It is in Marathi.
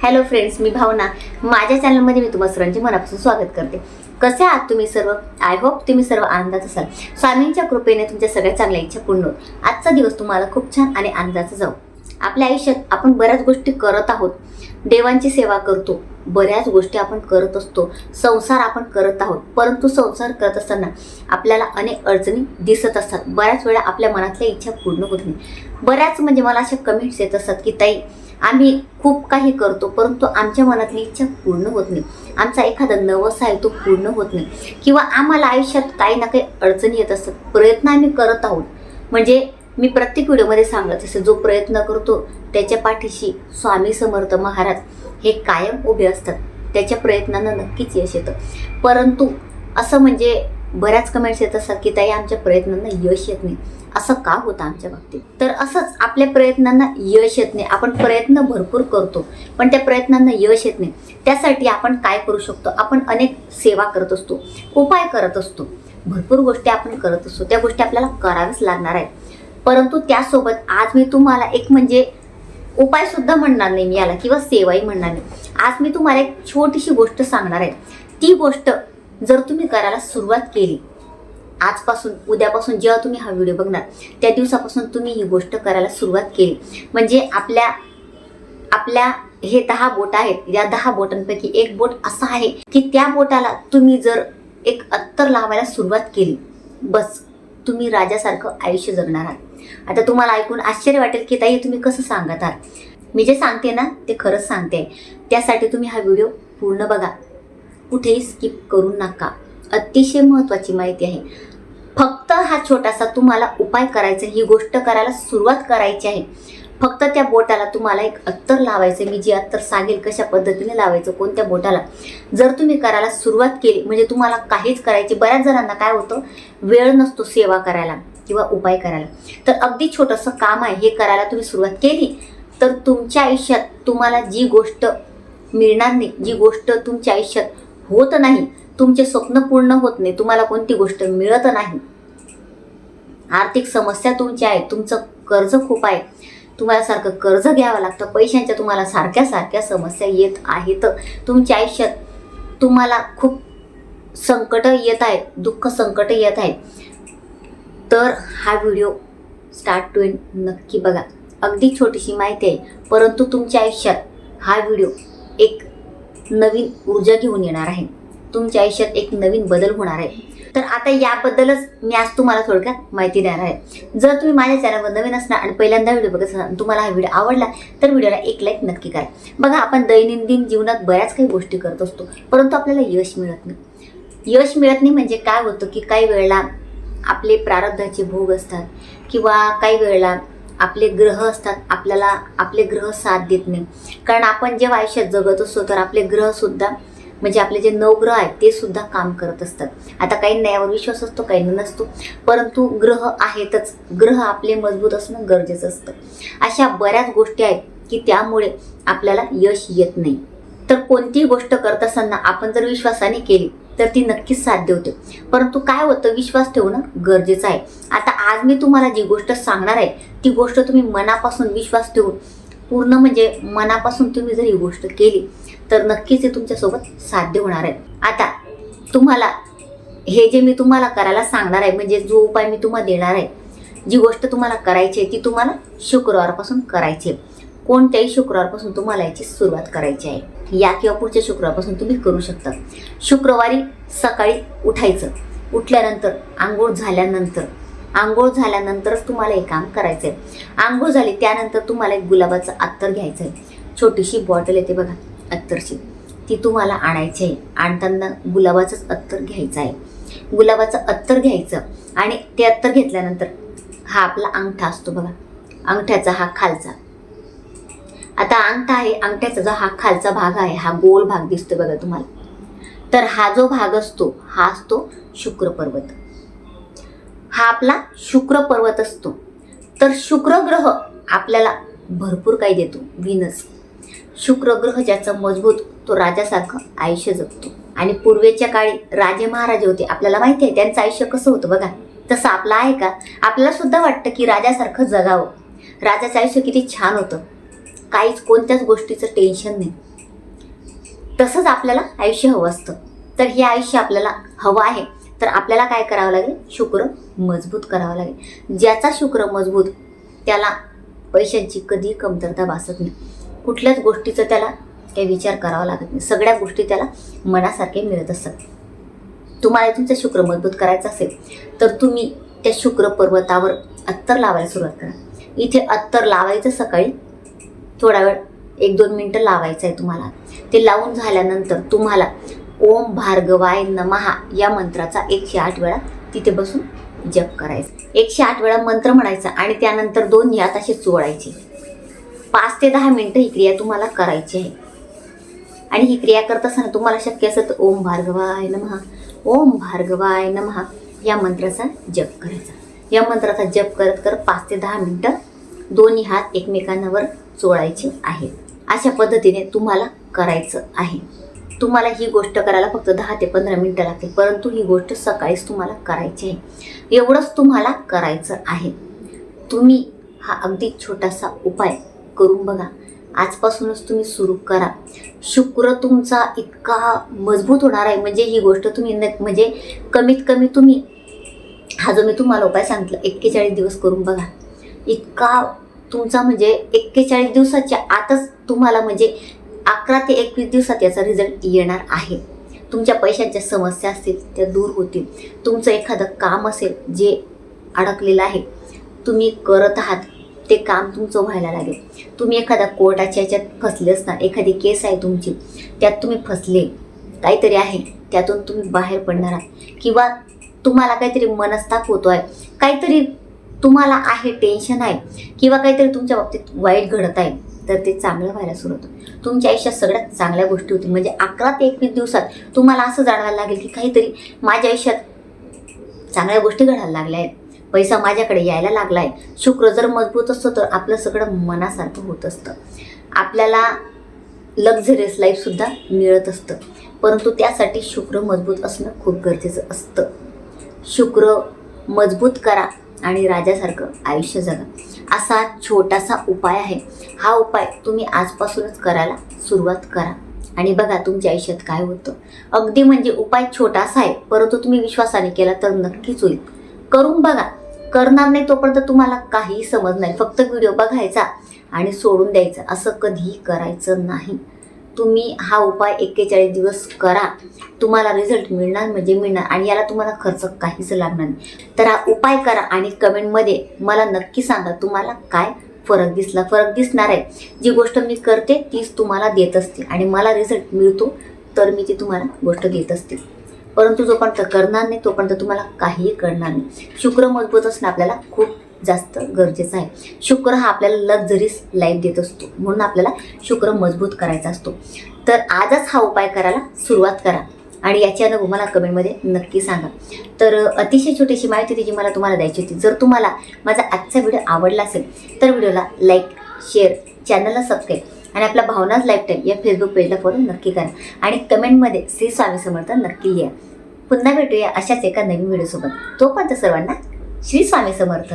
हॅलो फ्रेंड्स, मी भावना. माझ्या चॅनलमध्ये मी तुम्हा सर्वांचे मनापासून स्वागत करते. कसे आहात तुम्ही सर्व? आय होप तुम्ही सर्व आनंदात असाल. स्वामींच्या कृपेने तुमच्या सगळ्या चांगल्या इच्छा पूर्ण होत. आजचा दिवस तुम्हाला खूप छान आणि आनंदाचा जाऊ. आपल्या आयुष्यात आपण बऱ्याच गोष्टी करत आहोत. देवांची सेवा करतो, बऱ्याच गोष्टी आपण करत असतो, संसार आपण करत आहोत. परंतु संसार करत असताना आपल्याला अनेक अडचणी दिसत असतात. बऱ्याच वेळा आपल्या मनातल्या इच्छा पूर्ण होत नाही. बऱ्याच म्हणजे मला अशा कमेंट्स येत असतात की ताई, आम्ही खूप काही करतो परंतु आमच्या मनातली इच्छा पूर्ण होत नाही. आमचा एखादा नवस आहे तो पूर्ण होत नाही, किंवा आम्हाला आयुष्यात काही ना काही अडचणी येत असतात. प्रयत्न आम्ही करत आहोत, म्हणजे मी प्रत्येक व्हिडिओमध्ये सांगत असते, जो प्रयत्न करतो त्याच्या पाठीशी स्वामी समर्थ महाराज हे कायम उभे असतात. त्याच्या प्रयत्नांना नक्कीच यश येतं. परंतु असं म्हणजे बऱ्याच कमेंट्स येत असतात की ताई, आमच्या प्रयत्नांना यश येत नाही. असं का होतं आमच्या बाबतीत? तर असंच आपल्या प्रयत्नांना यश येत नाही. आपण प्रयत्न भरपूर करतो पण त्या प्रयत्नांना यश येत नाही. त्यासाठी आपण काय करू शकतो? आपण अनेक सेवा करत असतो, उपाय करत असतो, भरपूर गोष्टी आपण करत असतो. त्या गोष्टी आपल्याला कराव्याच लागणार आहेत. परंतु त्यासोबत आज मी तुम्हाला एक म्हणजे उपाय सुद्धा म्हणणार नाही मी याला, किंवा सेवाही म्हणणार नाही. आज मी तुम्हाला एक छोटीशी गोष्ट सांगणार आहे. ती गोष्ट जर तुम्ही करायला सुरुवात केली, आजपासून उद्यापासून जेव्हा तुम्ही हा व्हिडिओ बघणार त्या दिवसापासून तुम्ही ही गोष्ट करायला सुरुवात केली, म्हणजे आपल्या हे 10 बोट आहेत. या 10 बोटांपैकी एक बोट असं आहे की त्या बोटाला तुम्ही जर एक अत्तर लावायला सुरुवात केली, बस तुम्ही राजासारखं आयुष्य जगणार आहात. आता तुम्हाला ऐकून आश्चर्य वाटेल की ताई, तुम्ही कसं सांगत आहात? मी जे सांगते ना ते खरंच सांगते. त्यासाठी तुम्ही हा व्हिडिओ पूर्ण बघा, कुठेही स्किप करू नका. अतिशय महत्त्वाची माहिती आहे. फक्त हा छोटासा तुम्हाला उपाय करायचा, ही गोष्ट करायला सुरुवात करायची आहे. फक्त त्या बोटाला तुम्हाला एक अत्तर लावायचं. मी जे अत्तर सांगेल कशा पद्धतीने लावायचं, कोणत्या बोटाला, जर तुम्ही करायला सुरुवात केली म्हणजे तुम्हाला काहीच करायची. बऱ्याच जणांना काय होतं, वेळ नसतो सेवा करायला किंवा उपाय करायला. तर अगदी छोटंसं काम आहे, हे करायला तुम्ही सुरुवात केली तर तुमच्या आयुष्यात तुम्हाला जी गोष्ट मिळणार नाही, जी गोष्ट तुमच्या आयुष्यात होत नाही, तुमचे स्वप्न पूर्ण होत नाही, तुम्हाला कोणती गोष्ट मिळत नाही, आर्थिक समस्या तुमची आहे, तुमचं कर्ज खूप आहे, तुम्हाला सारखं कर्ज घ्यावं लागतं, पैशांच्या तुम्हाला सारख्या समस्या येत आहेत, तुमच्या आयुष्यात तुम्हाला खूप संकट येत आहेत, दुःख संकट येत आहेत, तर हा व्हिडिओ स्टार्ट टू एंड नक्की बघा. अगदी छोटीशी माहिती आहे, परंतु तुमच्या आयुष्यात हा व्हिडिओ एक नवीन ऊर्जा घेऊन येणार आहे. तुमच्या आयुष्यात एक नवीन बदल होणार आहे. तर आता याबद्दलच मी आज तुम्हाला थोडक्यात माहिती देणार आहे. जर तुम्ही माझ्या चॅनलवर नवीन असणार आणि पहिल्यांदा व्हिडिओ बघत असाल आणि तुम्हाला हा व्हिडिओ आवडला तर व्हिडिओला एक लाईक नक्की करा. बघा, आपण दैनंदिन जीवनात बऱ्याच काही गोष्टी करत असतो परंतु आपल्याला यश मिळत नाही. यश मिळत नाही म्हणजे काय होतं की काही वेळेला आपले प्रारब्धाचे भोग असतात, किंवा काही वेळेला आपले ग्रह असतात, आपल्याला आपले ग्रह साथ देत नाही. कारण आपण जेव्हा आयुष्यात जगत असतो तर आपले ग्रह सुद्धा, म्हणजे आपले जे नवग्रह आहेत ते सुद्धा काम करत असतात. आता काहींना यावर विश्वास असतो, काहींना नसतो, परंतु ग्रह आहेतच. ग्रह आपले मजबूत असणं गरजेचं असतं. अशा बऱ्याच गोष्टी आहेत की त्यामुळे आपल्याला यश येत नाही. तर कोणतीही गोष्ट करत असताना आपण जर विश्वासाने केली तर ती नक्कीच साध्य होते. परंतु काय होतं, विश्वास ठेवणं गरजेचं आहे. आता आज मी तुम्हाला जी गोष्ट सांगणार आहे ती गोष्ट तुम्ही मनापासून विश्वास ठेवून, पूर्ण म्हणजे मनापासून तुम्ही जर ही गोष्ट केली तर नक्कीच हे तुमच्यासोबत साध्य होणार आहे. आता तुम्हाला हे जे मी तुम्हाला करायला सांगणार आहे, म्हणजे जो उपाय मी तुम्हाला देणार आहे, जी गोष्ट तुम्हाला करायची आहे ती तुम्हाला शुक्रवारपासून करायची आहे. कोणत्याही शुक्रवारपासून तुम्हाला याची सुरुवात करायची आहे. या किंवा पुढच्या शुक्रवारपासून तुम्ही करू शकता. शुक्रवारी सकाळी उठायचं. उठल्यानंतर आंघोळ झाल्यानंतरच तुम्हाला हे काम करायचं आहे. आंघोळ झाली त्यानंतर तुम्हाला एक गुलाबाचं अत्तर घ्यायचं आहे. छोटीशी बॉटल येते बघा अत्तरची, ती तुम्हाला आणायची आहे. आणताना गुलाबाचंच अत्तर घ्यायचं आहे. गुलाबाचं अत्तर घ्यायचं आणि ते अत्तर घेतल्यानंतर हा आपला अंगठा असतो बघा, अंगठ्याचा हा खालचा, आता अंगठा आहे, अंगठ्याचा जो हा खालचा भाग आहे, हा गोल भाग दिसतो बघा तुम्हाला, तर हा जो भाग असतो हा असतो शुक्र पर्वत. हा आपला शुक्र पर्वत असतो. तर शुक्र ग्रह आपल्याला भरपूर काही देतो. व्हीनस, शुक्र ग्रह ज्याचा मजबूत, तो राजासारखं आयुष्य जगतो. आणि पूर्वीच्या काळी राजे महाराजे होते, आपल्याला माहिती आहे त्यांचं आयुष्य कसं होतं बघा. तसं आपलं आहे का? आपल्याला सुद्धा वाटतं की राजासारखं जगावं. राजाचं आयुष्य किती छान होतं, काहीच कोणत्याच गोष्टीचं टेन्शन नाही. तसंच आपल्याला आयुष्य हवं असतं. तर हे आयुष्य आपल्याला हवं आहे तर आपल्याला काय करावं लागेल? शुक्र मजबूत करावं लागेल. ज्याचा शुक्र मजबूत त्याला पैशांची कधी कमतरता भासत नाही. कुठल्याच गोष्टीचं त्याला काही विचार करावा लागत नाही. सगळ्या गोष्टी त्याला मनासारखे मिळत असतात. तुम्हाला तुमचं शुक्र मजबूत करायचं असेल तर तुम्ही त्या शुक्र पर्वतावर अत्तर लावायला सुरुवात करा. इथे अत्तर लावायचं सकाळी थोडा वेळ 1-2 मिनटं लावायचं आहे तुम्हाला. ते लावून झाल्यानंतर तुम्हाला ओम भार्गवाय नमहा या मंत्राचा 108 वेळा तिथे बसून जप करायचा. 108 वेळा मंत्र म्हणायचा आणि त्यानंतर 2 हात असे चोळायचे. 5 ते 10 मिनटं ही क्रिया तुम्हाला करायची आहे. आणि ही क्रिया करत असताना तुम्हाला शक्य असेल तर ओम भार्गवाय नमहा, ओम भार्गवाय नमहा या मंत्राचा जप करायचा. या मंत्राचा जप करत करत 5 ते 10 मिनटं दोन्ही हात एकमेकांवर चोळायचे आहेत. अशा पद्धतीने तुम्हाला करायचं आहे. तुम्हाला ही गोष्ट करायला फक्त 10 ते 15 मिनटं लागतील, परंतु ही गोष्ट सकाळीच तुम्हाला करायची आहे. एवढंच तुम्हाला करायचं आहे. तुम्ही हा अगदी छोटासा उपाय करून बघा. आजपासूनच तुम्ही सुरू करा. शुक्र तुमचा इतका मजबूत होणार आहे म्हणजे ही गोष्ट तुम्ही म्हणजे कमीत कमी तुम्ही हा जो मी तुम्हाला उपाय सांगितला 41 दिवस करून बघा. इतका तुमचा म्हणजे 41 दिवसाच्या आतच तुम्हाला म्हणजे 11 ते 21 दिवसात याचा रिझल्ट येणार आहे. तुमच्या पैशांच्या समस्या असतील त्या दूर होतील. तुमचं एखादं काम असेल जे अडकलेलं आहे तुम्ही करत आहात ते काम तुमचं व्हायला लागेल. तुम्ही एखाद्या कोर्टाच्या याच्यात फसले असणार, एखादी केस आहे तुमची त्यात तुम्ही फसले, काहीतरी आहे त्यातून तुम्ही बाहेर पडणार आहात किंवा तुम्हाला काहीतरी मनस्ताप होतो आहे, काहीतरी तुम्हाला आहे टेन्शन आहे किंवा काहीतरी तुमच्या बाबतीत वाईट घडत आहे तर ते चांगलं व्हायला सुरू होतं. तुमच्या आयुष्यात सगळ्यात चांगल्या गोष्टी होतील. म्हणजे 11 ते 21 दिवसात तुम्हाला असं जाणवायला लागेल की काहीतरी माझ्या आयुष्यात चांगल्या गोष्टी घडायला लागल्या आहेत, पैसा माझ्याकडे यायला लागला आहे. शुक्र जर मजबूत असतो तर आपलं सगळं मनासारखं होत असतं. आपल्याला लक्झरियस लाईफसुद्धा मिळत असतं. परंतु त्यासाठी शुक्र मजबूत असणं खूप गरजेचं असतं. शुक्र मजबूत करा आणि राजासारखं आयुष्य जगा. असा छोटासा उपाय आहे. हा उपाय तुम्ही आजपासूनच करायला सुरुवात करा आणि बघा तुमच्या आयुष्यात काय होतं. अगदी म्हणजे उपाय छोटासा आहे परंतु तुम्ही विश्वासाने केला तर नक्कीच होईल. करून बघा. करणार नाही तोपर्यंत तुम्हाला काहीही समज नाही. फक्त व्हिडिओ बघायचा आणि सोडून द्यायचं असं कधीही करायचं नाही. तुम्ही हा उपाय 41 दिवस करा. तुम्हाला रिझल्ट मिळणार म्हणजे मिळणार आणि याला तुम्हाला खर्च काहीच लागणार नाही. तर हा उपाय करा आणि कमेंटमध्ये मला नक्की सांगा तुम्हाला काय फरक दिसला. फरक दिसणार आहे. जी गोष्ट मी करते तीच तुम्हाला देत असते आणि मला रिझल्ट मिळतो तर मी ती तुम्हाला गोष्ट देत असते. परंतु जोपर्यंत करणार नाही तोपर्यंत तुम्हाला काहीही करणार नाही. शुक्र मजबूत असणं आपल्याला खूप जास्त गरजेचं आहे. शुक्र हा आपल्याला लक्झरीज लाईफ देत असतो म्हणून आपल्याला शुक्र मजबूत करायचा असतो. तर आजच हा उपाय करायला सुरुवात करा आणि याची अनुभव मला कमेंटमध्ये नक्की सांगा. तर अतिशय छोटीशी माहिती जी मला तुम्हाला द्यायची होती. जर तुम्हाला माझा आजचा व्हिडिओ आवडला असेल तर व्हिडिओला लाईक, शेअर, चॅनलला सबस्क्राईब आणि आपला भावनाज लाईफटाईम या फेसबुक पेजला फॉलो नक्की करा आणि कमेंटमध्ये श्री स्वामी समर्थ नक्की लिहा. पुन्हा भेटूया अशाच एका नवीन व्हिडिओसोबत. तोपर्यंत सर्वांना श्री स्वामी समर्थ.